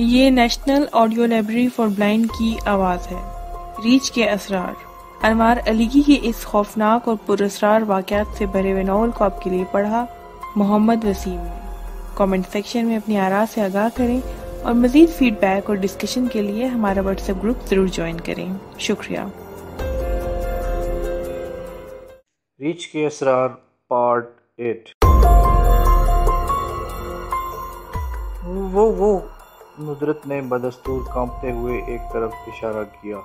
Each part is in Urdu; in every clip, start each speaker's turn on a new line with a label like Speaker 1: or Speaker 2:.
Speaker 1: یہ national audio library for blind کی آواز ہے۔ ریچھ کے اسرار، انوار علیگی کے اس خوفناک اور پراسرار واقعات سے بھرے ہوئے ناول کو آپ کے لیے پڑھا محمد وسیم نے۔ کامنٹ سیکشن میں اپنی آراء سے آگاہ کریں اور مزید فیڈ بیک اور ڈسکشن کے لیے ہمارا واٹس ایپ گروپ ضرور جوائن کریں۔ شکریہ۔
Speaker 2: ریچھ کے اسرار پارٹ 8۔ وہ ندرت نے بدستور کانپتے ہوئے ایک طرف اشارہ کیا۔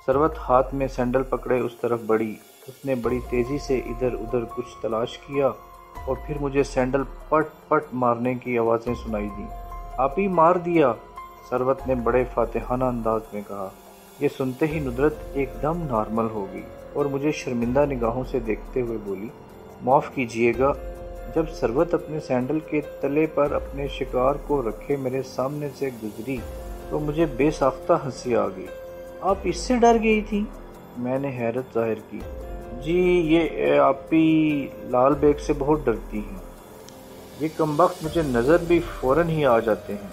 Speaker 2: ثروت ہاتھ میں سینڈل پکڑے اس طرف بڑھی۔ اس نے بڑی تیزی سے ادھر ادھر کچھ تلاش کیا اور پھر مجھے سینڈل پٹ پٹ مارنے کی آوازیں سنائی دیں۔ آپ ہی مار دیا، ثروت نے بڑے فاتحانہ انداز میں کہا۔ یہ سنتے ہی ندرت ایک دم نارمل ہو گئی اور مجھے شرمندہ نگاہوں سے دیکھتے ہوئے بولی، معاف کیجیے گا۔ جب ثروت اپنے سینڈل کے تلے پر اپنے شکار کو رکھے میرے سامنے سے گزری تو مجھے بے ساختہ ہنسی آ گئی۔ آپ اس سے ڈر گئی تھی؟ میں نے حیرت ظاہر کی۔ جی، یہ آپی لال بیگ سے بہت ڈرتی ہیں۔ یہ کمبخت مجھے نظر بھی فوراً ہی آ جاتے ہیں۔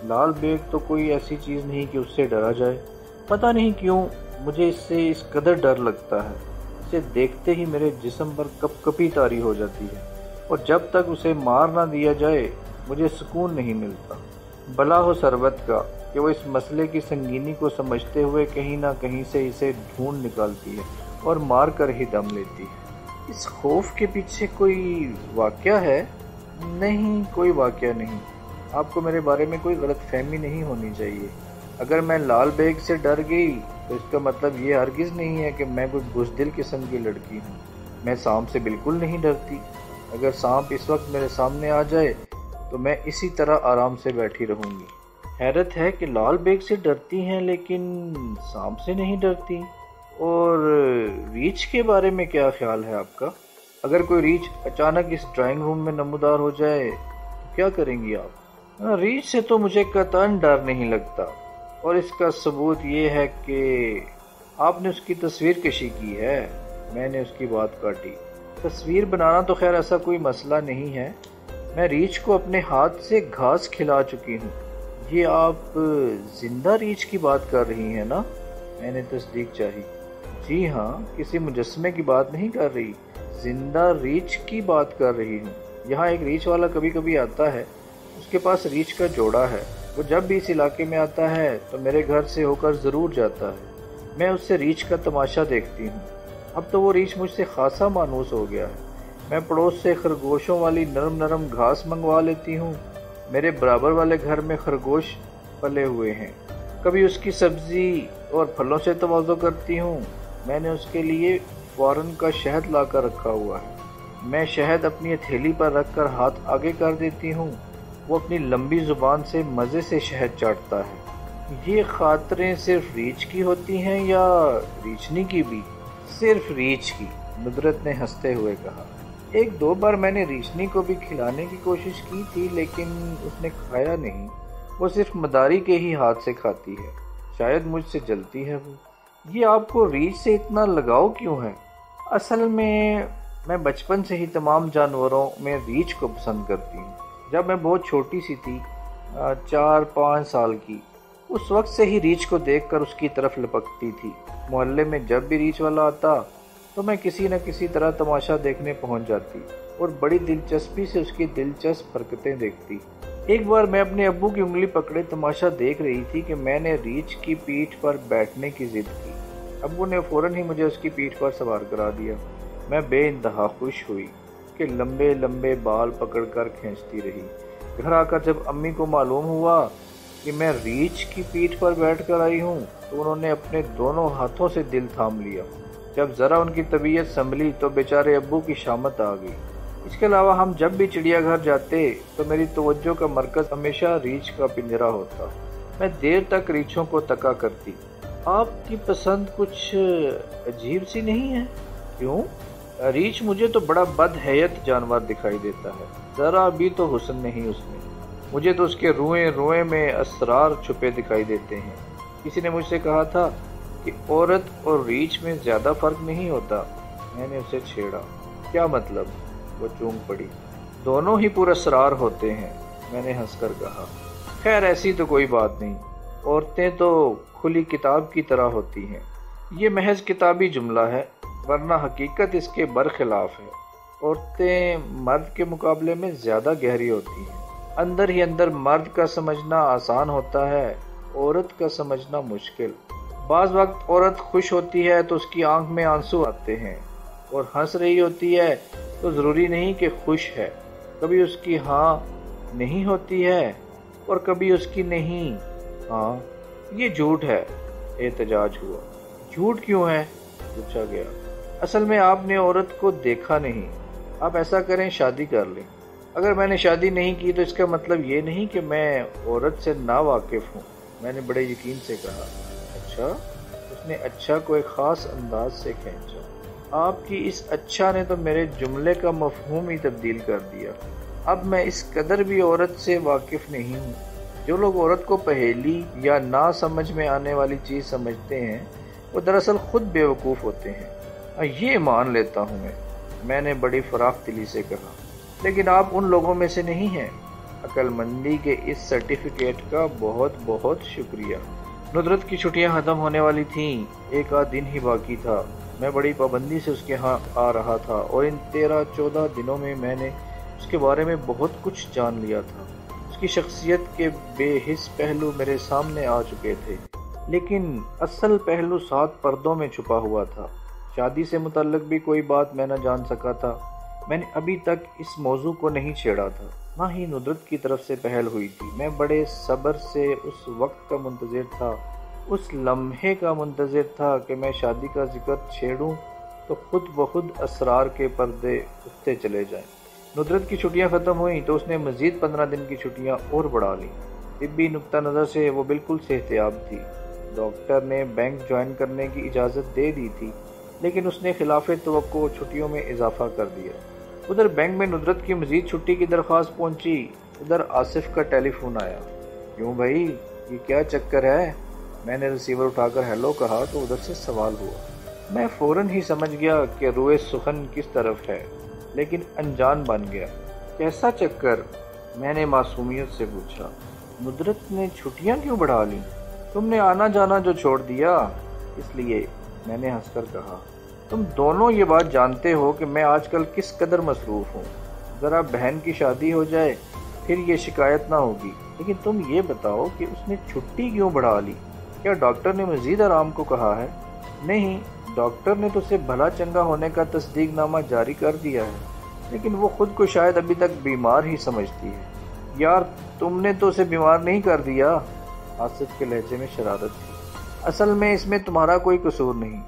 Speaker 2: لال بیگ تو کوئی ایسی چیز نہیں کہ اس سے ڈرا جائے۔ پتہ نہیں کیوں مجھے اس سے اس قدر ڈر لگتا ہے۔ اسے دیکھتے ہی میرے جسم پر کپ کپی طاری ہو جاتی ہے اور جب تک اسے مار نہ دیا جائے مجھے سکون نہیں ملتا۔ بھلا ہو ثروت کا کہ وہ اس مسئلے کی سنگینی کو سمجھتے ہوئے کہیں نہ کہیں سے اسے ڈھونڈ نکالتی ہے اور مار کر ہی دم لیتی ہے۔ اس خوف کے پیچھے کوئی واقعہ ہے؟ نہیں، کوئی واقعہ نہیں۔ آپ کو میرے بارے میں کوئی غلط فہمی نہیں ہونی چاہیے۔ اگر میں لال بیگ سے ڈر گئی تو اس کا مطلب یہ ہرگز نہیں ہے کہ میں کوئی بزدل قسم کی لڑکی ہوں۔ میں سانپ سے بالکل نہیں ڈرتی۔ اگر سانپ اس وقت میرے سامنے آ جائے تو میں اسی طرح آرام سے بیٹھی رہوں گی۔ حیرت ہے کہ لال بیگ سے ڈرتی ہیں لیکن سانپ سے نہیں ڈرتی۔ اور ریچھ کے بارے میں کیا خیال ہے آپ کا؟ اگر کوئی ریچھ اچانک اس ڈرائنگ روم میں نمودار ہو جائے تو کیا کریں گی آپ؟ ریچھ سے تو مجھے قطعاً ڈر نہیں لگتا، اور اس کا ثبوت یہ ہے کہ آپ نے اس کی تصویر کشی کی ہے۔ میں نے اس کی بات کاٹی۔ تصویر بنانا تو خیر ایسا کوئی مسئلہ نہیں ہے۔ میں ریچھ کو اپنے ہاتھ سے گھاس کھلا چکی ہوں۔ یہ آپ زندہ ریچھ کی بات کر رہی ہیں نا؟ میں نے تصدیق چاہی۔ جی ہاں، کسی مجسمے کی بات نہیں کر رہی، زندہ ریچھ کی بات کر رہی ہوں۔ یہاں ایک ریچھ والا کبھی کبھی آتا ہے، اس کے پاس ریچھ کا جوڑا ہے۔ وہ جب بھی اس علاقے میں آتا ہے تو میرے گھر سے ہو کر ضرور جاتا ہے۔ میں اس سے ریچھ کا تماشا دیکھتی ہوں۔ اب تو وہ ریچھ مجھ سے خاصا مانوس ہو گیا ہے۔ میں پڑوس سے خرگوشوں والی نرم نرم گھاس منگوا لیتی ہوں۔ میرے برابر والے گھر میں خرگوش پلے ہوئے ہیں۔ کبھی اس کی سبزی اور پھلوں سے تواضع کرتی ہوں۔ میں نے اس کے لیے فارن کا شہد لا کر رکھا ہوا ہے۔ میں شہد اپنی ہتھیلی پر رکھ کر ہاتھ آگے کر دیتی ہوں۔ وہ اپنی لمبی زبان سے مزے سے شہد چاٹتا ہے۔ یہ خاطریں صرف ریچھ کی ہوتی ہیں یا ریچھنی کی بھی؟ صرف ریچھ کی، ندرت نے ہنستے ہوئے کہا۔ ایک دو بار میں نے ریچھنی کو بھی کھلانے کی کوشش کی تھی لیکن اس نے کھایا نہیں۔ وہ صرف مداری کے ہی ہاتھ سے کھاتی ہے۔ شاید مجھ سے جلتی ہے وہ۔ یہ آپ کو ریچھ سے اتنا لگاؤ کیوں ہے؟ اصل میں بچپن سے ہی تمام جانوروں میں ریچھ کو پسند کرتی ہوں۔ جب میں بہت چھوٹی سی تھی، 4-5 سال کی، اس وقت سے ہی ریچھ کو دیکھ کر اس کی طرف لپکتی تھی۔ محلے میں جب بھی ریچھ والا آتا تو میں کسی نہ کسی طرح تماشا دیکھنے پہنچ جاتی اور بڑی دلچسپی سے اس کی دلچسپ حرکتیں دیکھتی۔ ایک بار میں اپنے ابو کی انگلی پکڑے تماشا دیکھ رہی تھی کہ میں نے ریچھ کی پیٹھ پر بیٹھنے کی ضد کی۔ ابو نے فوراً ہی مجھے اس کی پیٹھ پر سوار کرا دیا۔ میں بے انتہا خوش ہوئی کہ لمبے لمبے بال پکڑ کر کھینچتی رہی۔ گھر آ کر جب امی کو معلوم ہوا کہ میں ریچھ کی پیٹھ پر بیٹھ کر آئی ہوں تو انہوں نے اپنے دونوں ہاتھوں سے دل تھام لیا۔ جب ذرا ان کی طبیعت سنبھلی تو بیچارے ابو کی شامت آ گئی۔ اس کے علاوہ ہم جب بھی چڑیا گھر جاتے تو میری توجہ کا مرکز ہمیشہ ریچھ کا پنجرا ہوتا۔ میں دیر تک ریچھوں کو تکا کرتی۔ آپ کی پسند کچھ عجیب سی نہیں ہے؟ کیوں؟ ریچھ مجھے تو بڑا بد حیت جانور دکھائی دیتا ہے۔ ذرا بھی تو حسن نہیں اس میں۔ مجھے تو اس کے روئیں روئیں میں اسرار چھپے دکھائی دیتے ہیں۔ کسی نے مجھ سے کہا تھا کہ عورت اور ریچھ میں زیادہ فرق نہیں ہوتا۔ میں نے اسے چھیڑا۔ کیا مطلب؟ وہ چونک پڑی۔ دونوں ہی پر اسرار ہوتے ہیں، میں نے ہنس کر کہا۔ خیر ایسی تو کوئی بات نہیں، عورتیں تو کھلی کتاب کی طرح ہوتی ہیں۔ یہ محض کتابی جملہ ہے، ورنہ حقیقت اس کے برخلاف ہے۔ عورتیں مرد کے مقابلے میں زیادہ گہری ہوتی ہیں۔ اندر ہی اندر مرد کا سمجھنا آسان ہوتا ہے، عورت کا سمجھنا مشکل۔ بعض وقت عورت خوش ہوتی ہے تو اس کی آنکھ میں آنسو آتے ہیں، اور ہنس رہی ہوتی ہے تو ضروری نہیں کہ خوش ہے۔ کبھی اس کی ہاں نہیں ہوتی ہے اور کبھی اس کی نہیں ہاں۔ یہ جھوٹ ہے، احتجاج ہوا۔ جھوٹ کیوں ہے؟ پوچھا گیا۔ اصل میں آپ نے عورت کو دیکھا نہیں۔ آپ ایسا کریں، شادی کر لیں۔ اگر میں نے شادی نہیں کی تو اس کا مطلب یہ نہیں کہ میں عورت سے نا واقف ہوں۔ میں نے بڑے یقین سے کہا۔ اچھا؟ اس نے اچھا کو ایک خاص انداز سے کھینچا۔ آپ کی اس اچھا نے تو میرے جملے کا مفہوم ہی تبدیل کر دیا۔ اب میں اس قدر بھی عورت سے واقف نہیں ہوں۔ جو لوگ عورت کو پہیلی یا نہ سمجھ میں آنے والی چیز سمجھتے ہیں، وہ دراصل خود بیوقوف ہوتے ہیں۔ یہ مان لیتا ہوں میں نے بڑی فراخ دلی سے کہا، لیکن آپ ان لوگوں میں سے نہیں ہیں۔ عقل مندی کے اس سرٹیفکیٹ کا بہت بہت شکریہ۔ ندرت کی چھٹیاں ختم ہونے والی تھیں، ایک آدھ دن ہی باقی تھا۔ میں بڑی پابندی سے اس کے ہاں آ رہا تھا، اور ان 13-14 دنوں میں میں نے اس کے بارے میں بہت کچھ جان لیا تھا۔ اس کی شخصیت کے بے حس پہلو میرے سامنے آ چکے تھے، لیکن اصل پہلو 7 پردوں میں چھپا ہوا تھا۔ شادی سے متعلق بھی کوئی بات میں نہ جان سکا تھا۔ میں نے ابھی تک اس موضوع کو نہیں چھیڑا تھا، نہ ہی ندرت کی طرف سے پہل ہوئی تھی۔ میں بڑے صبر سے اس وقت کا منتظر تھا، اس لمحے کا منتظر تھا کہ میں شادی کا ذکر چھیڑوں تو خود بخود اسرار کے پردے اٹھتے چلے جائیں۔ ندرت کی چھٹیاں ختم ہوئیں تو اس نے مزید 15 دن کی چھٹیاں اور بڑھا لیں۔ طبی نقطہ نظر سے وہ بالکل صحتیاب تھی۔ ڈاکٹر نے بینک جوائن کرنے کی اجازت دے دی تھی، لیکن اس نے خلاف توقع چھٹیوں میں اضافہ کر دیا۔ ادھر بینک میں ندرت کی مزید چھٹی کی درخواست پہنچی، ادھر آصف کا ٹیلی فون آیا۔ کیوں بھائی، یہ کیا چکر ہے؟ میں نے ریسیور اٹھا کر ہیلو کہا تو ادھر سے سوال ہوا۔ میں فوراً ہی سمجھ گیا کہ روئے سخن کس طرف ہے، لیکن انجان بن گیا۔ کیسا چکر؟ میں نے معصومیت سے پوچھا۔ ندرت نے چھٹیاں کیوں بڑھا لیں؟ تم نے آنا جانا جو چھوڑ دیا، اس لیے، میں نے ہنس کر کہا۔ تم دونوں یہ بات جانتے ہو کہ میں آج کل کس قدر مصروف ہوں۔ ذرا بہن کی شادی ہو جائے پھر یہ شکایت نہ ہوگی، لیکن تم یہ بتاؤ کہ اس نے چھٹی کیوں بڑھا لی؟ کیا ڈاکٹر نے مزید آرام کو کہا ہے؟ نہیں، ڈاکٹر نے تو اسے بھلا چنگا ہونے کا تصدیق نامہ جاری کر دیا ہے، لیکن وہ خود کو شاید ابھی تک بیمار ہی سمجھتی ہے۔ یار تم نے تو اسے بیمار نہیں کر دیا؟ آصف کے لہجے میں شرارت تھی۔ اصل میں اس میں تمہارا کوئی قصور نہیں۔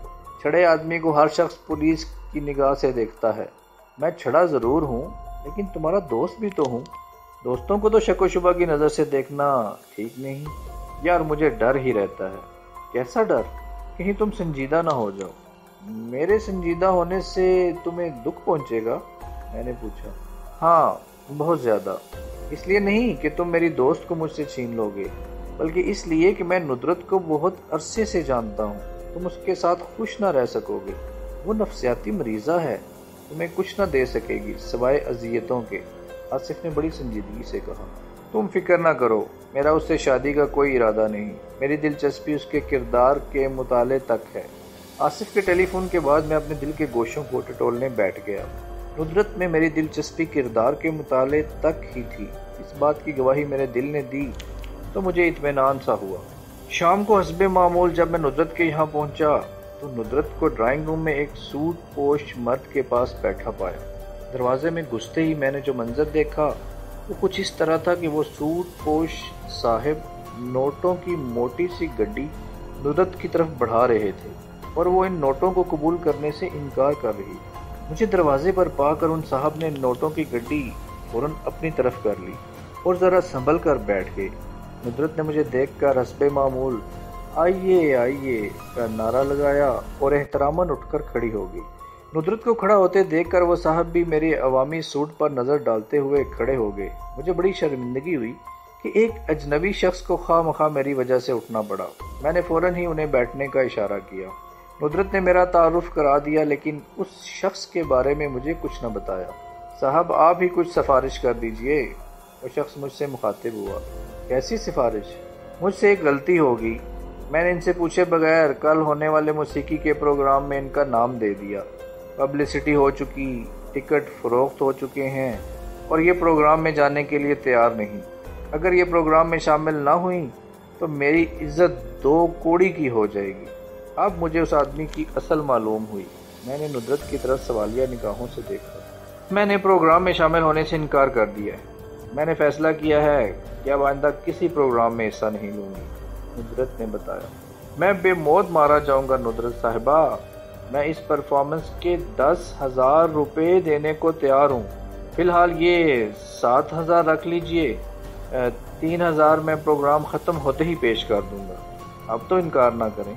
Speaker 2: چھڑے آدمی کو ہر شخص پولیس کی نگاہ سے دیکھتا ہے۔ میں چھڑا ضرور ہوں، لیکن تمہارا دوست بھی تو ہوں۔ دوستوں کو تو شک و شبہ کی نظر سے دیکھنا ٹھیک نہیں۔ یار مجھے ڈر ہی رہتا ہے۔ کیسا ڈر؟ کہیں تم سنجیدہ نہ ہو جاؤ۔ میرے سنجیدہ ہونے سے تمہیں دکھ پہنچے گا؟ میں نے پوچھا۔ ہاں، بہت زیادہ۔ اس لیے نہیں کہ تم میری دوست کو مجھ سے چھین لو گے، بلکہ اس لیے کہ میں ندرت کو بہت عرصے سے جانتا ہوں۔ تم اس کے ساتھ خوش نہ رہ سکو گے۔ وہ نفسیاتی مریضہ ہے، تمہیں کچھ نہ دے سکے گی سوائے اذیتوں کے۔ آصف نے بڑی سنجیدگی سے کہا۔ تم فکر نہ کرو، میرا اس سے شادی کا کوئی ارادہ نہیں۔ میری دلچسپی اس کے کردار کے مطالعے تک ہے۔ آصف کے ٹیلی فون کے بعد میں اپنے دل کے گوشوں کو ٹٹولنے بیٹھ گیا۔ ندرت میں میری دلچسپی کردار کے مطالعے تک ہی تھی۔ اس بات کی گواہی میرے دل نے دی تو مجھے اطمینان سا ہوا۔ شام کو حسب معمول جب میں ندرت کے یہاں پہنچا تو ندرت کو ڈرائنگ روم میں ایک سوٹ پوش مرد کے پاس بیٹھا پایا۔ دروازے میں گھستے ہی میں نے جو منظر دیکھا وہ کچھ اس طرح تھا کہ وہ سوٹ پوش صاحب نوٹوں کی موٹی سی گڈی ندرت کی طرف بڑھا رہے تھے، اور وہ ان نوٹوں کو قبول کرنے سے انکار کر رہی تھی۔ مجھے دروازے پر پا کر ان صاحب نے نوٹوں کی گڈی فوراً اپنی طرف کر لی اور ذرا سنبھل کر بیٹھ گئے۔ ندرت نے مجھے دیکھ کر حسب معمول آئیے آئیے کا نعرہ لگایا اور احتراماً اٹھ کر کھڑی ہو گئی۔ ندرت کو کھڑا ہوتے دیکھ کر وہ صاحب بھی میرے عوامی سوٹ پر نظر ڈالتے ہوئے کھڑے ہو گئے۔ مجھے بڑی شرمندگی ہوئی کہ ایک اجنبی شخص کو خواہ مخواہ میری وجہ سے اٹھنا پڑا۔ میں نے فوراً ہی انہیں بیٹھنے کا اشارہ کیا۔ ندرت نے میرا تعارف کرا دیا، لیکن اس شخص کے بارے میں مجھے کچھ نہ بتایا۔ صاحب آپ ہی کچھ سفارش کر دیجئے، وہ شخص مجھ سے مخاطب ہوا۔ کیسی سفارش؟ مجھ سے ایک غلطی ہوگی، میں نے ان سے پوچھے بغیر کل ہونے والے موسیقی کے پروگرام میں ان کا نام دے دیا۔ پبلسٹی ہو چکی، ٹکٹ فروخت ہو چکے ہیں اور یہ پروگرام میں جانے کے لیے تیار نہیں۔ اگر یہ پروگرام میں شامل نہ ہوئیں تو میری عزت 2 کوڑی کی ہو جائے گی۔ اب مجھے اس آدمی کی اصل معلوم ہوئی۔ میں نے ندرت کی طرف سوالیہ نگاہوں سے دیکھا۔ میں نے پروگرام میں شامل ہونے سے انکار کر دیا ہے۔ میں نے فیصلہ کیا ہے کہ اب آئندہ کسی پروگرام میں حصہ نہیں لوں گی، ندرت نے بتایا۔ میں بے موت مارا جاؤں گا ندرت صاحبہ، میں اس پرفارمنس کے 10,000 روپے دینے کو تیار ہوں۔ فی الحال یہ 7,000 رکھ لیجئے، 3,000 میں پروگرام ختم ہوتے ہی پیش کر دوں گا۔ اب تو انکار نہ کریں۔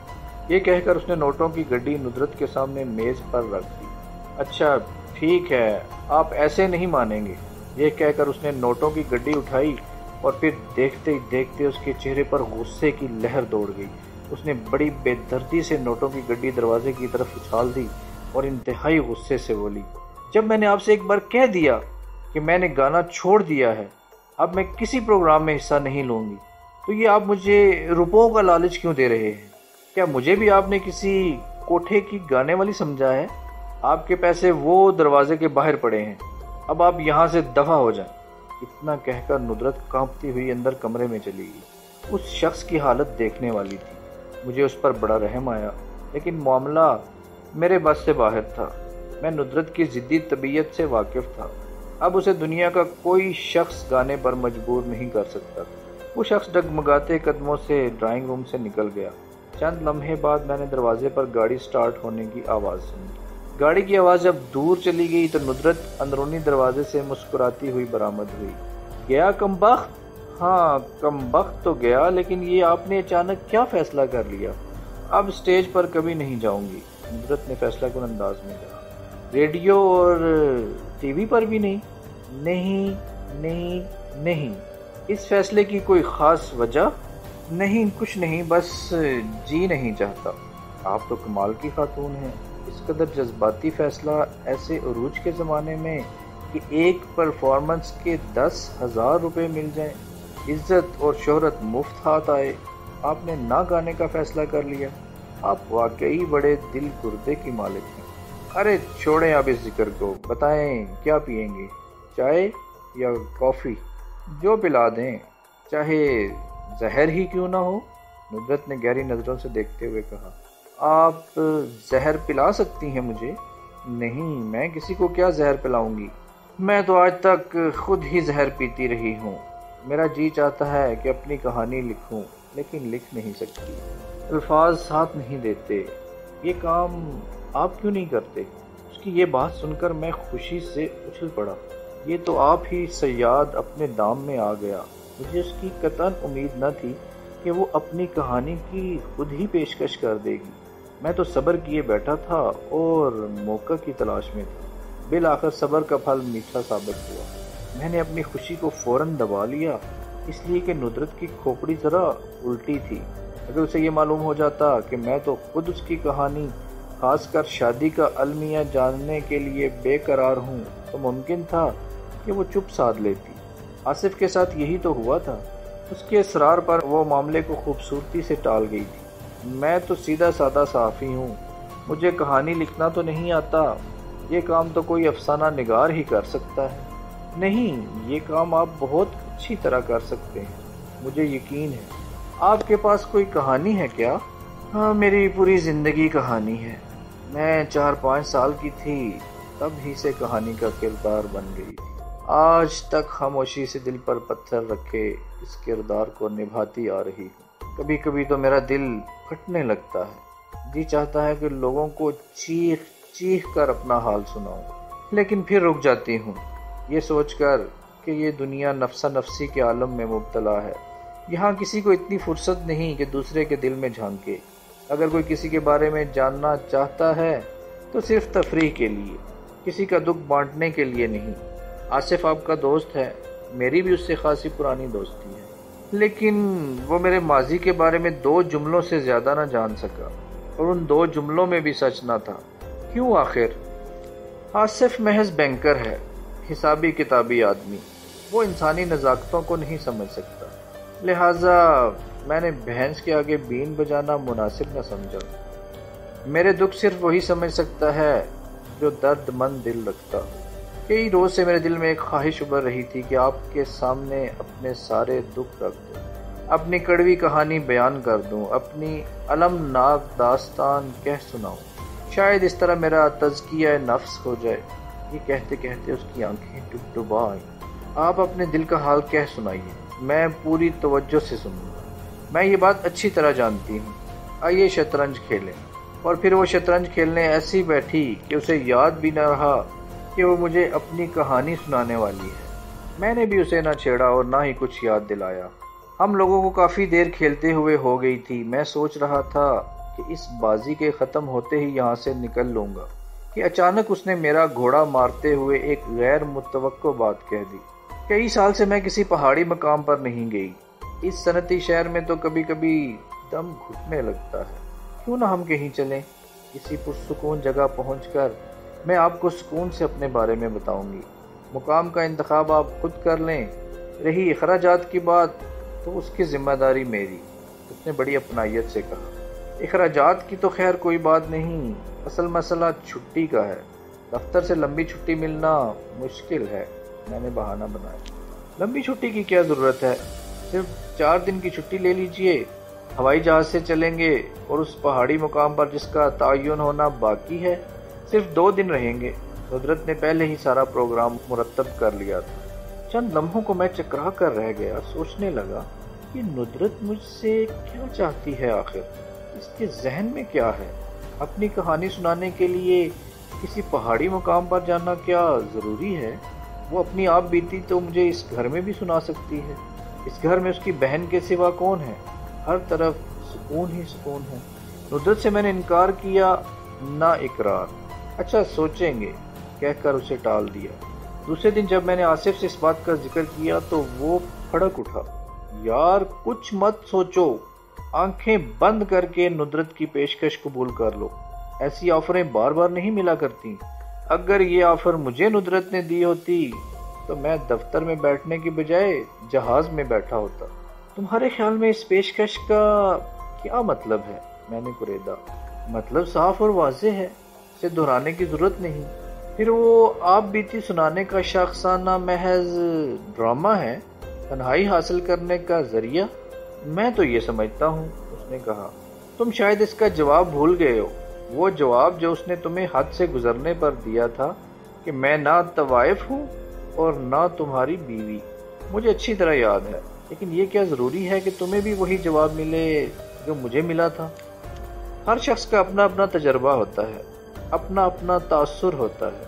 Speaker 2: یہ کہہ کر اس نے نوٹوں کی گڈی ندرت کے سامنے میز پر رکھ دی۔ اچھا ٹھیک ہے، آپ ایسے نہیں مانیں گے، یہ کہہ کر اس نے نوٹوں کی گڈی اٹھائی اور پھر دیکھتے ہی دیکھتے اس کے چہرے پر غصے کی لہر دوڑ گئی۔ اس نے بڑی بے دردی سے نوٹوں کی گڈی دروازے کی طرف اچھال دی اور انتہائی غصے سے بولی، جب میں نے آپ سے ایک بار کہہ دیا کہ میں نے گانا چھوڑ دیا ہے، اب میں کسی پروگرام میں حصہ نہیں لوں گی، تو یہ آپ مجھے روپوں کا لالچ کیوں دے رہے ہیں؟ کیا مجھے بھی آپ نے کسی کوٹھے کی گانے والی سمجھا ہے؟ آپ کے پیسے وہ دروازے کے باہر پڑے ہیں، اب آپ یہاں سے دفع ہو جائیں۔ اتنا کہہ کر ندرت کانپتی ہوئی اندر کمرے میں چلی گئی۔ اس شخص کی حالت دیکھنے والی تھی۔ مجھے اس پر بڑا رحم آیا، لیکن معاملہ میرے بس سے باہر تھا۔ میں ندرت کی ضدی طبیعت سے واقف تھا۔ اب اسے دنیا کا کوئی شخص گانے پر مجبور نہیں کر سکتا۔ وہ شخص ڈگمگاتے قدموں سے ڈرائنگ روم سے نکل گیا۔ چند لمحے بعد میں نے دروازے پر گاڑی سٹارٹ ہونے کی آواز سنی۔ گاڑی کی آواز جب دور چلی گئی تو ندرت اندرونی دروازے سے مسکراتی ہوئی برآمد ہوئی۔ گیا کمبخت؟ ہاں کمبخت تو گیا، لیکن یہ آپ نے اچانک کیا فیصلہ کر لیا؟ اب اسٹیج پر کبھی نہیں جاؤں گی، ندرت نے فیصلہ کن انداز میں کہا۔ ریڈیو اور ٹی وی پر بھی نہیں؟ نہیں نہیں نہیں۔ اس فیصلے کی کوئی خاص وجہ؟ نہیں کچھ نہیں، بس جی نہیں چاہتا۔ آپ تو کمال کی خاتون ہیں، اس قدر جذباتی فیصلہ ایسے عروج کے زمانے میں کہ ایک پرفارمنس کے 10,000 روپے مل جائیں، عزت اور شہرت مفت ہاتھ آئے، آپ نے نہ گانے کا فیصلہ کر لیا۔ آپ واقعی بڑے دل گردے کی مالک ہیں۔ ارے چھوڑیں اب اس ذکر کو، بتائیں کیا پئیں گے، چائے یا کافی؟ جو پلا دیں، چاہے زہر ہی کیوں نہ ہو، ندرت نے گہری نظروں سے دیکھتے ہوئے کہا۔ آپ زہر پلا سکتی ہیں مجھے؟ نہیں، میں کسی کو کیا زہر پلاؤں گی، میں تو آج تک خود ہی زہر پیتی رہی ہوں۔ میرا جی چاہتا ہے کہ اپنی کہانی لکھوں، لیکن لکھ نہیں سکتی، الفاظ ساتھ نہیں دیتے۔ یہ کام آپ کیوں نہیں کرتے؟ اس کی یہ بات سن کر میں خوشی سے اچھل پڑا۔ یہ تو آپ ہی صیاد اپنے دام میں آ گیا۔ مجھے اس کی قطعاً امید نہ تھی کہ وہ اپنی کہانی کی خود ہی پیشکش کر دے گی۔ میں تو صبر کیے بیٹھا تھا اور موقع کی تلاش میں تھا۔ بالآخر صبر کا پھل میٹھا ثابت ہوا۔ میں نے اپنی خوشی کو فوراً دبا لیا، اس لیے کہ ندرت کی کھوپڑی ذرا الٹی تھی۔ اگر اسے یہ معلوم ہو جاتا کہ میں تو خود اس کی کہانی، خاص کر شادی کا المیہ جاننے کے لیے بے قرار ہوں، تو ممکن تھا کہ وہ چپ سادھ لیتی۔ آصف کے ساتھ یہی تو ہوا تھا۔ اس کے اصرار پر وہ معاملے کو خوبصورتی سے ٹال گئی تھی۔ میں تو سیدھا سادہ صحافی ہوں، مجھے کہانی لکھنا تو نہیں آتا، یہ کام تو کوئی افسانہ نگار ہی کر سکتا ہے۔ نہیں، یہ کام آپ بہت اچھی طرح کر سکتے ہیں، مجھے یقین ہے۔ آپ کے پاس کوئی کہانی ہے کیا؟ ہاں، میری پوری زندگی کہانی ہے۔ میں 4-5 سال کی تھی تب ہی سے کہانی کا کردار بن گئی۔ آج تک خاموشی سے دل پر پتھر رکھے اس کردار کو نبھاتی آ رہی ہوں۔ کبھی کبھی تو میرا دل پھٹنے لگتا ہے، جی چاہتا ہے کہ لوگوں کو چیخ چیخ کر اپنا حال سناؤں، لیکن پھر رک جاتی ہوں، یہ سوچ کر کہ یہ دنیا نفسا نفسی کے عالم میں مبتلا ہے۔ یہاں کسی کو اتنی فرصت نہیں کہ دوسرے کے دل میں جھانکے۔ اگر کوئی کسی کے بارے میں جاننا چاہتا ہے تو صرف تفریح کے لیے، کسی کا دکھ بانٹنے کے لیے نہیں۔ آصف آپ کا دوست ہے، میری بھی اس سے خاصی پرانی دوستی ہے، لیکن وہ میرے ماضی کے بارے میں 2 جملوں سے زیادہ نہ جان سکا، اور ان 2 جملوں میں بھی سچ نہ تھا۔ کیوں آخر؟ آصف محض بینکر ہے، حسابی کتابی آدمی، وہ انسانی نزاکتوں کو نہیں سمجھ سکتا۔ لہٰذا میں نے بھینس کے آگے بین بجانا مناسب نہ سمجھا۔ میرے دکھ صرف وہی سمجھ سکتا ہے جو درد مند دل رکھتا۔ کئی روز سے میرے دل میں ایک خواہش ابھر رہی تھی کہ آپ کے سامنے اپنے سارے دکھ رکھ دوں، اپنی کڑوی کہانی بیان کر دوں، اپنی المناک داستان کہہ سناؤں۔ شاید اس طرح میرا تزکیہ نفس ہو جائے۔ یہ کہتے کہتے اس کی آنکھیں ڈبڈبا آئیں۔ آپ اپنے دل کا حال کہہ سنائیے، میں پوری توجہ سے سنوں گا۔ میں یہ بات اچھی طرح جانتی ہوں۔ آئیے شطرنج کھیلیں۔ اور پھر وہ شطرنج کھیلنے ایسی بیٹھی کہ اسے یاد بھی نہ رہا کہ وہ مجھے اپنی کہانی سنانے والی ہے۔ میں نے بھی اسے نہ چھیڑا اور نہ ہی کچھ یاد دلایا۔ ہم لوگوں کو کافی دیر کھیلتے ہوئے ہو گئی تھی۔ میں سوچ رہا تھا کہ اس بازی کے ختم ہوتے ہی یہاں سے نکل لوں گا کہ اچانک اس نے میرا گھوڑا مارتے ہوئے ایک غیر متوقع بات کہہ دی۔ کئی سال سے میں کسی پہاڑی مقام پر نہیں گئی۔ اس صنعتی شہر میں تو کبھی کبھی دم گھٹنے لگتا ہے۔ کیوں نہ ہم کہیں چلیں؟ کسی پرسکون جگہ پہنچ کر میں آپ کو سکون سے اپنے بارے میں بتاؤں گی۔ مقام کا انتخاب آپ خود کر لیں۔ رہی اخراجات کی بات تو اس کی ذمہ داری میری، اس نے بڑی اپنائیت سے کہا۔ اخراجات کی تو خیر کوئی بات نہیں، اصل مسئلہ چھٹی کا ہے۔ دفتر سے لمبی چھٹی ملنا مشکل ہے، میں نے بہانہ بنایا۔ لمبی چھٹی کی کیا ضرورت ہے؟ صرف 4 دن کی چھٹی لے لیجئے۔ ہوائی جہاز سے چلیں گے اور اس پہاڑی مقام پر جس کا تعین ہونا باقی ہے صرف 2 دن رہیں گے۔ ندرت نے پہلے ہی سارا پروگرام مرتب کر لیا تھا۔ چند لمحوں کو میں چکرا کر رہ گیا، سوچنے لگا کہ ندرت مجھ سے کیا چاہتی ہے آخر؟ اس کے ذہن میں کیا ہے؟ اپنی کہانی سنانے کے لیے کسی پہاڑی مقام پر جانا کیا ضروری ہے؟ وہ اپنی آپ بیتی تو مجھے اس گھر میں بھی سنا سکتی ہے۔ اس گھر میں اس کی بہن کے سوا کون ہے؟ ہر طرف سکون ہی سکون ہے۔ ندرت سے میں نے انکار کیا، نہ اقرار۔ اچھا سوچیں گے کہہ کر اسے ٹال دیا۔ دوسرے دن جب میں نے آصف سے اس بات کا ذکر کیا تو وہ پھڑک اٹھا۔ یار کچھ مت سوچو، آنکھیں بند کر کے ندرت کی پیشکش قبول کر لو۔ ایسی آفریں بار بار نہیں ملا کرتی۔ اگر یہ آفر مجھے ندرت نے دی ہوتی تو میں دفتر میں بیٹھنے کی بجائے جہاز میں بیٹھا ہوتا۔ تمہارے خیال میں اس پیشکش کا کیا مطلب ہے؟ میں نے کریدا۔ مطلب صاف اور واضح ہے، اسے دہرانے کی ضرورت نہیں۔ پھر وہ آپ بیتی سنانے کا شاخسانہ محض ڈرامہ ہے، تنہائی حاصل کرنے کا ذریعہ؟ میں تو یہ سمجھتا ہوں، اس نے کہا۔ تم شاید اس کا جواب بھول گئے ہو، وہ جواب جو اس نے تمہیں حد سے گزرنے پر دیا تھا کہ میں نہ طوائف ہوں اور نہ تمہاری بیوی۔ مجھے اچھی طرح یاد ہے، لیکن یہ کیا ضروری ہے کہ تمہیں بھی وہی جواب ملے جو مجھے ملا تھا؟ ہر شخص کا اپنا اپنا تجربہ ہوتا ہے، اپنا اپنا تاثر ہوتا ہے۔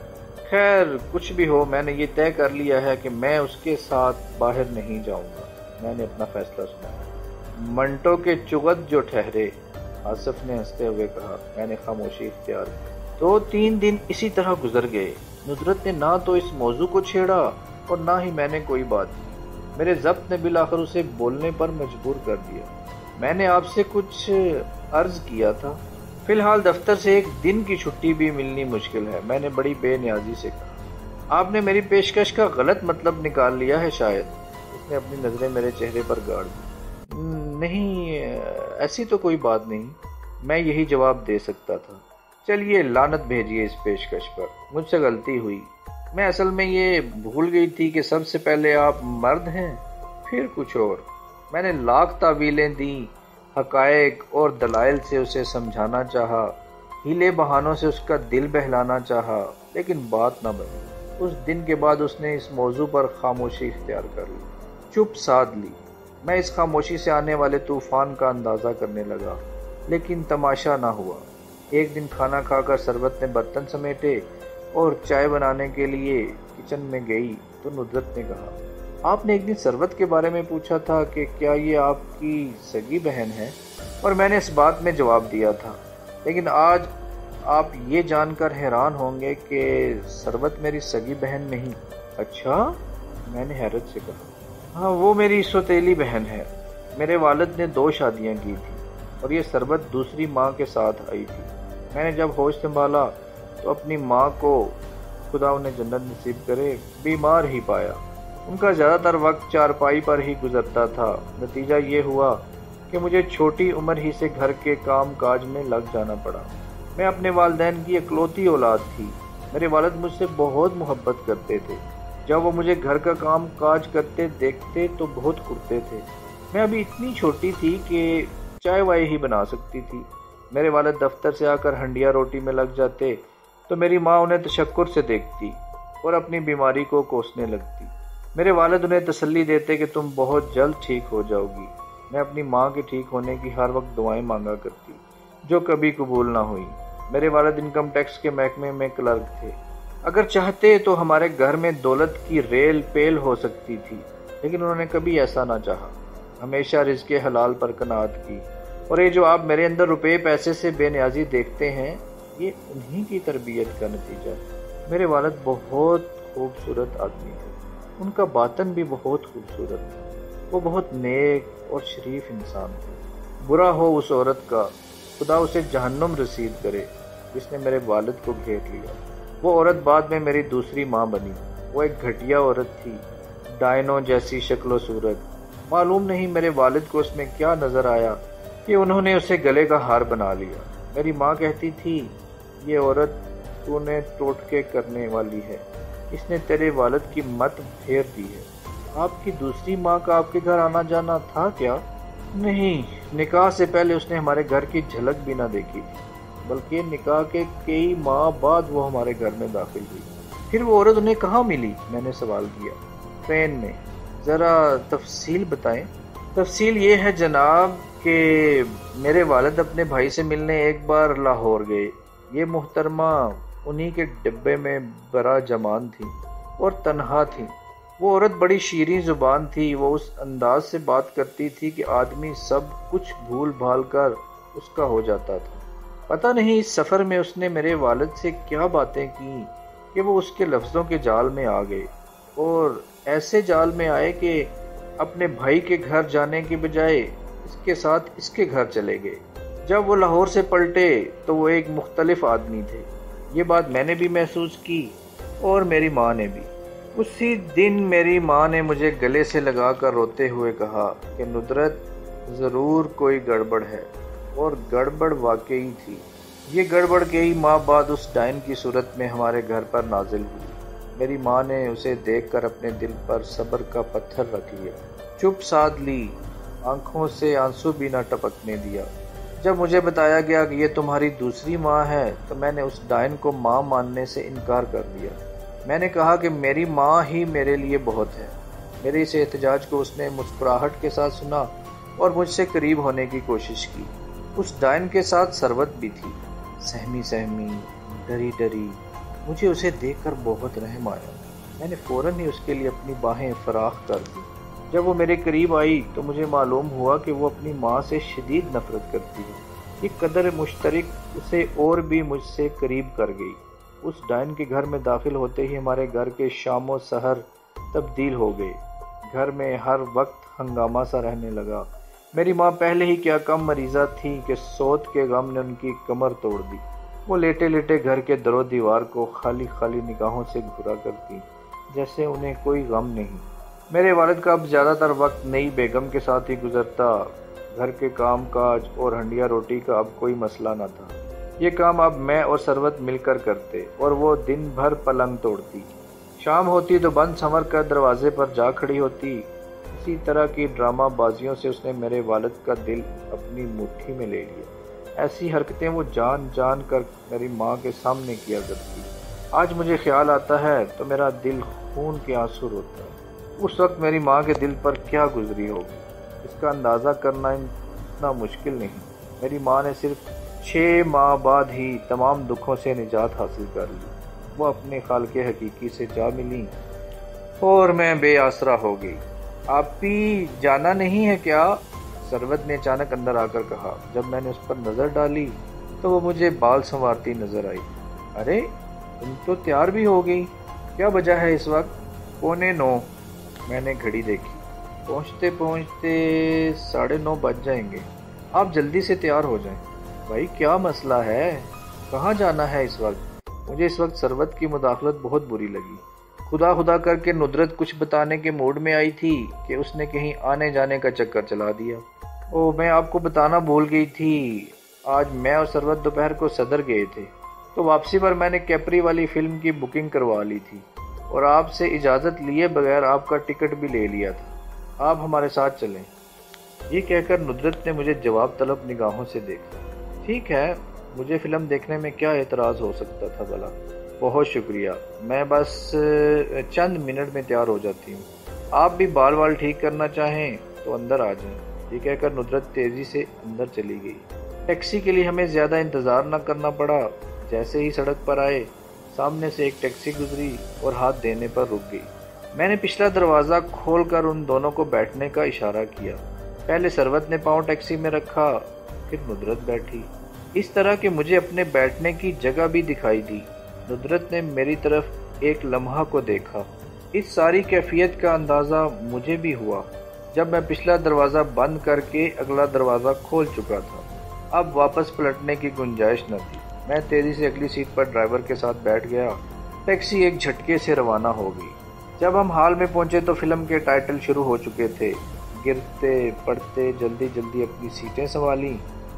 Speaker 2: خیر کچھ بھی ہو، میں نے یہ طے کر لیا ہے کہ میں اس کے ساتھ باہر نہیں جاؤں گا۔ میں نے اپنا فیصلہ سنایا۔ منٹو کے چغت جو ٹھہرے، آصف نے ہنستے ہوئے کہا۔ میں نے خاموشی اختیار کی۔ 2-3 دن اسی طرح گزر گئے۔ ندرت نے نہ تو اس موضوع کو چھیڑا اور نہ ہی میں نے کوئی بات کی۔ میرے ضبط نے بالآخر اسے بولنے پر مجبور کر دیا۔ میں نے آپ سے کچھ عرض کیا تھا۔ فی الحال دفتر سے 1 دن کی چھٹی بھی ملنی مشکل ہے، میں نے بڑی بے نیازی سے کہا۔ آپ نے میری پیشکش کا غلط مطلب نکال لیا ہے شاید۔ اس نے اپنی نظریں میرے چہرے پر گاڑ دی۔ نہیں، ایسی تو کوئی بات نہیں، میں یہی جواب دے سکتا تھا۔ چلیے لعنت بھیجیے اس پیشکش پر، مجھ سے غلطی ہوئی۔ میں اصل میں یہ بھول گئی تھی کہ سب سے پہلے آپ مرد ہیں، پھر کچھ اور۔ میں نے لاکھ تعویلیں دیں، حقائق اور دلائل سے اسے سمجھانا چاہا، ہیلے بہانوں سے اس کا دل بہلانا چاہا، لیکن بات نہ بنی۔ اس دن کے بعد اس نے اس موضوع پر خاموشی اختیار کر لی، چپ سادھ لی۔ میں اس خاموشی سے آنے والے طوفان کا اندازہ کرنے لگا، لیکن تماشا نہ ہوا۔ ایک دن کھانا کھا کر ثروت نے برتن سمیٹے اور چائے بنانے کے لیے کچن میں گئی تو ندرت نے کہا، آپ نے ایک دن ثروت کے بارے میں پوچھا تھا کہ کیا یہ آپ کی سگی بہن ہے، اور میں نے اس بات میں جواب دیا تھا، لیکن آج آپ یہ جان کر حیران ہوں گے کہ ثروت میری سگی بہن نہیں۔ اچھا؟ میں نے حیرت سے کہا۔ ہاں، وہ میری سوتیلی بہن ہے۔ میرے والد نے 2 شادیاں کی تھیں اور یہ ثروت دوسری ماں کے ساتھ آئی تھی۔ میں نے جب ہوش سنبھالا تو اپنی ماں کو، خدا انہیں جنت نصیب کرے، بیمار ہی پایا۔ ان کا زیادہ تر وقت چارپائی پر ہی گزرتا تھا۔ نتیجہ یہ ہوا کہ مجھے چھوٹی عمر ہی سے گھر کے کام کاج میں لگ جانا پڑا۔ میں اپنے والدین کی اکلوتی اولاد تھی۔ میرے والد مجھ سے بہت محبت کرتے تھے۔ جب وہ مجھے گھر کا کام کاج کرتے دیکھتے تو بہت کرتے تھے۔ میں ابھی اتنی چھوٹی تھی کہ چائے وائے ہی بنا سکتی تھی۔ میرے والد دفتر سے آ کر ہنڈیا روٹی میں لگ جاتے تو میری ماں انہیں تشکر سے دیکھتی اور اپنی بیماری کو کوسنے لگتی۔ میرے والد انہیں تسلی دیتے کہ تم بہت جلد ٹھیک ہو جاؤ گی۔ میں اپنی ماں کے ٹھیک ہونے کی ہر وقت دعائیں مانگا کرتی، جو کبھی قبول نہ ہوئی۔ میرے والد انکم ٹیکس کے محکمے میں کلرک تھے۔ اگر چاہتے تو ہمارے گھر میں دولت کی ریل پیل ہو سکتی تھی، لیکن انہوں نے کبھی ایسا نہ چاہا۔ ہمیشہ رزق حلال پر قناعت کی، اور یہ جو آپ میرے اندر روپے پیسے سے بے نیازی دیکھتے ہیں، یہ انہی کی تربیت کا نتیجہ ہے۔ میرے والد بہت خوبصورت آدمی تھے۔ ان کا باطن بھی بہت خوبصورت تھا۔ وہ بہت نیک اور شریف انسان تھے۔ برا ہو اس عورت کا، خدا اسے جہنم رسید کرے، جس نے میرے والد کو گھیر لیا۔ وہ عورت بعد میں میری دوسری ماں بنی۔ وہ ایک گھٹیا عورت تھی، ڈائنو جیسی شکل و صورت۔ معلوم نہیں میرے والد کو اس میں کیا نظر آیا کہ انہوں نے اسے گلے کا ہار بنا لیا۔ میری ماں کہتی تھی، یہ عورت تو نے ٹوٹکے کرنے والی ہے، اس نے تیرے والد کی مت پھیر دی ہے۔ آپ کی دوسری ماں کا آپ کے گھر آنا جانا تھا کیا؟ نہیں، نکاح سے پہلے اس نے ہمارے گھر کی جھلک بھی نہ دیکھی تھی، بلکہ نکاح کے کئی ماہ بعد وہ ہمارے گھر میں داخل ہوئی۔ پھر وہ عورت انہیں کہاں ملی؟ میں نے سوال کیا۔ ٹرین میں۔ ذرا تفصیل بتائیں۔ تفصیل یہ ہے جناب کہ میرے والد اپنے بھائی سے ملنے ایک بار لاہور گئے۔ یہ محترمہ انہی کے ڈبے میں برا جمان تھی اور تنہا تھی۔ وہ عورت بڑی شیریں زبان تھی۔ وہ اس انداز سے بات کرتی تھی کہ آدمی سب کچھ بھول بھال کر اس کا ہو جاتا تھا۔ پتہ نہیں اس سفر میں اس نے میرے والد سے کیا باتیں کی کہ وہ اس کے لفظوں کے جال میں آ گئے، اور ایسے جال میں آئے کہ اپنے بھائی کے گھر جانے کے بجائے اس کے ساتھ اس کے گھر چلے گئے۔ جب وہ لاہور سے پلٹے تو وہ ایک مختلف آدمی تھے۔ یہ بات میں نے بھی محسوس کی اور میری ماں نے بھی۔ اسی دن میری ماں نے مجھے گلے سے لگا کر روتے ہوئے کہا کہ ندرت ضرور کوئی گڑبڑ ہے، اور گڑبڑ واقعی تھی۔ یہ گڑبڑ کئی ماہ بعد اس ڈائن کی صورت میں ہمارے گھر پر نازل ہوئی۔ میری ماں نے اسے دیکھ کر اپنے دل پر صبر کا پتھر رکھ لیا، چپ سادھ لی، آنکھوں سے آنسو بھی نہ ٹپکنے دیا۔ جب مجھے بتایا گیا کہ یہ تمہاری دوسری ماں ہے تو میں نے اس ڈائن کو ماں ماننے سے انکار کر دیا۔ میں نے کہا کہ میری ماں ہی میرے لیے بہت ہے۔ میرے اس احتجاج کو اس نے مسکراہٹ کے ساتھ سنا اور مجھ سے قریب ہونے کی کوشش کی۔ اس ڈائن کے ساتھ ثروت بھی تھی، سہمی سہمی، ڈری ڈری۔ مجھے اسے دیکھ کر بہت رحم آیا۔ میں نے فوراً ہی اس کے لیے اپنی باہیں فراخ کر دی۔ جب وہ میرے قریب آئی تو مجھے معلوم ہوا کہ وہ اپنی ماں سے شدید نفرت کرتی ہے۔ یہ قدر مشترک اسے اور بھی مجھ سے قریب کر گئی۔ اس ڈائن کے گھر میں داخل ہوتے ہی ہمارے گھر کے شام و سحر تبدیل ہو گئے۔ گھر میں ہر وقت ہنگامہ سا رہنے لگا۔ میری ماں پہلے ہی کیا کم مریضہ تھی کہ سوت کے غم نے ان کی کمر توڑ دی۔ وہ لیٹے لیٹے گھر کے در و دیوار کو خالی خالی نگاہوں سے گھورا کرتی، جیسے انہیں کوئی غم نہیں۔ میرے والد کا اب زیادہ تر وقت نئی بیگم کے ساتھ ہی گزرتا۔ گھر کے کام کاج اور ہنڈیا روٹی کا اب کوئی مسئلہ نہ تھا۔ یہ کام اب میں اور ثروت مل کر کرتے، اور وہ دن بھر پلنگ توڑتی۔ شام ہوتی تو بند سنور کر دروازے پر جا کھڑی ہوتی۔ اسی طرح کی ڈرامہ بازیوں سے اس نے میرے والد کا دل اپنی مٹھی میں لے لیا۔ ایسی حرکتیں وہ جان جان کر میری ماں کے سامنے کیا کرتی۔ آج مجھے خیال آتا ہے تو میرا دل خون کے آنسو روتا ہے۔ اس وقت میری ماں کے دل پر کیا گزری ہوگی، اس کا اندازہ کرنا اتنا مشکل نہیں۔ میری ماں نے صرف 6 ماہ بعد ہی تمام دکھوں سے نجات حاصل کر لی۔ وہ اپنے خالق حقیقی سے جا ملی اور میں بے آسرا ہو گئی۔ آپ بھی جانا نہیں ہے کیا؟ ثروت نے اچانک اندر آ کر کہا۔ جب میں نے اس پر نظر ڈالی تو وہ مجھے بال سنوارتی نظر آئی۔ ارے تم تو تیار بھی ہو گئی، کیا وجہ ہے اس وقت؟ 8:45۔ میں نے گھڑی دیکھی۔ پہنچتے پہنچتے 9:30 بج جائیں گے۔ آپ جلدی سے تیار ہو جائیں۔ بھائی کیا مسئلہ ہے؟ کہاں جانا ہے اس وقت؟ مجھے اس وقت ثروت کی مداخلت بہت بری لگی۔ خدا خدا کر کے ندرت کچھ بتانے کے موڈ میں آئی تھی کہ اس نے کہیں آنے جانے کا چکر چلا دیا۔ او میں آپ کو بتانا بھول گئی تھی، آج میں اور ثروت دوپہر کو صدر گئے تھے، تو واپسی پر میں نے کیپری والی فلم کی بکنگ کروا لی تھی اور آپ سے اجازت لیے بغیر آپ کا ٹکٹ بھی لے لیا تھا، آپ ہمارے ساتھ چلیں۔ یہ کہہ کر ندرت نے مجھے جواب طلب نگاہوں سے دیکھا۔ ٹھیک ہے، مجھے فلم دیکھنے میں کیا اعتراض ہو سکتا تھا بھلا؟ بہت شکریہ، میں بس چند منٹ میں تیار ہو جاتی ہوں، آپ بھی بال وال ٹھیک کرنا چاہیں تو اندر آ جائیں۔ یہ کہہ کر ندرت تیزی سے اندر چلی گئی۔ ٹیکسی کے لیے ہمیں زیادہ انتظار نہ کرنا پڑا، جیسے ہی سڑک پر آئے سامنے سے ایک ٹیکسی گزری اور ہاتھ دینے پر رک گئی۔ میں نے پچھلا دروازہ کھول کر ان دونوں کو بیٹھنے کا اشارہ کیا۔ پہلے ثروت نے پاؤں ٹیکسی میں رکھا، پھر ندرت بیٹھی، اس طرح کہ مجھے اپنے بیٹھنے کی جگہ بھی دکھائی دی۔ ندرت نے میری طرف ایک لمحہ کو دیکھا۔ اس ساری کیفیت کا اندازہ مجھے بھی ہوا جب میں پچھلا دروازہ بند کر کے اگلا دروازہ کھول چکا تھا۔ اب واپس پلٹنے کی گنجائش نہ تھی۔ میں تیزی سے اگلی سیٹ پر ڈرائیور کے ساتھ بیٹھ گیا۔ ٹیکسی ایک جھٹکے سے روانہ ہو گئی۔ جب ہم ہال میں پہنچے تو فلم کے ٹائٹل شروع ہو چکے تھے۔ گرتے پڑتے جلدی جلدی اپنی سیٹیں سنبھالیں،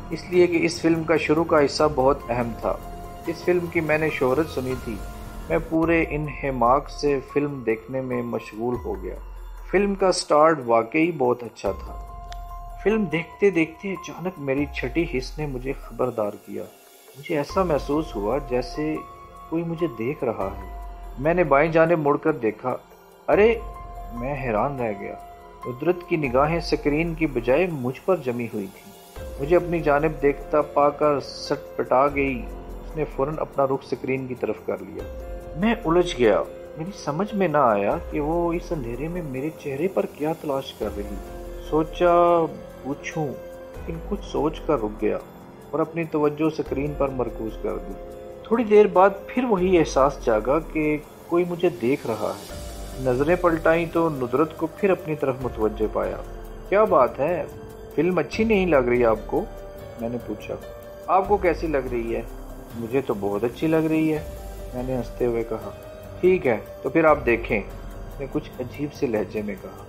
Speaker 2: اس لیے کہ اس فلم کا شروع کا حصہ بہت اہم تھا۔ اس فلم کی میں نے شہرت سنی تھی۔ میں پورے انہماک سے فلم دیکھنے میں مشغول ہو گیا۔ فلم کا سٹارٹ واقعی بہت اچھا تھا۔ فلم دیکھتے دیکھتے اچانک میری چھٹی حس نے مجھے خبردار کیا۔ مجھے ایسا محسوس ہوا جیسے کوئی مجھے دیکھ رہا ہے۔ میں نے بائیں جانب مڑ کر دیکھا۔ ارے! میں حیران رہ گیا۔ ندرت کی نگاہیں سکرین کی بجائے مجھ پر جمی ہوئی تھیں۔ مجھے اپنی جانب دیکھتا پا کر سٹ پٹا گئی۔ اس نے فوراً اپنا رخ سکرین کی طرف کر لیا۔ میں الجھ گیا۔ میری سمجھ میں نہ آیا کہ وہ اس اندھیرے میں میرے چہرے پر کیا تلاش کر رہی تھی۔ سوچا پوچھوں، لیکن کچھ سوچ کر رک گیا اور اپنی توجہ سکرین پر مرکوز کر دی۔ تھوڑی دیر بعد پھر وہی احساس جاگا کہ کوئی مجھے دیکھ رہا ہے۔ نظریں پلٹائیں تو ندرت کو پھر اپنی طرف متوجہ پایا۔ کیا بات ہے، فلم اچھی نہیں لگ رہی آپ کو؟ میں نے پوچھا۔ آپ کو کیسی لگ رہی ہے؟ مجھے تو بہت اچھی لگ رہی ہے، میں نے ہنستے ہوئے کہا۔ ٹھیک ہے تو پھر آپ دیکھیں، اس نے کچھ عجیب سے لہجے میں کہا۔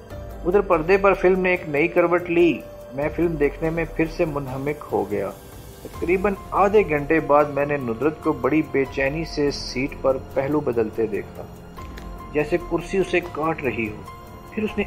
Speaker 2: ادھر پردے پر فلم نے ایک نئی کروٹ لی۔ میں فلم دیکھنے میں پھر سے منہمک ہو گیا۔ تقریباً آدھے گھنٹے بعد میں نے ندرت کو بڑی بے چینی سے سیٹ پر پہلو بدلتے دیکھا، جیسے کرسی اسے کاٹ رہی ہو۔ پھر اس نے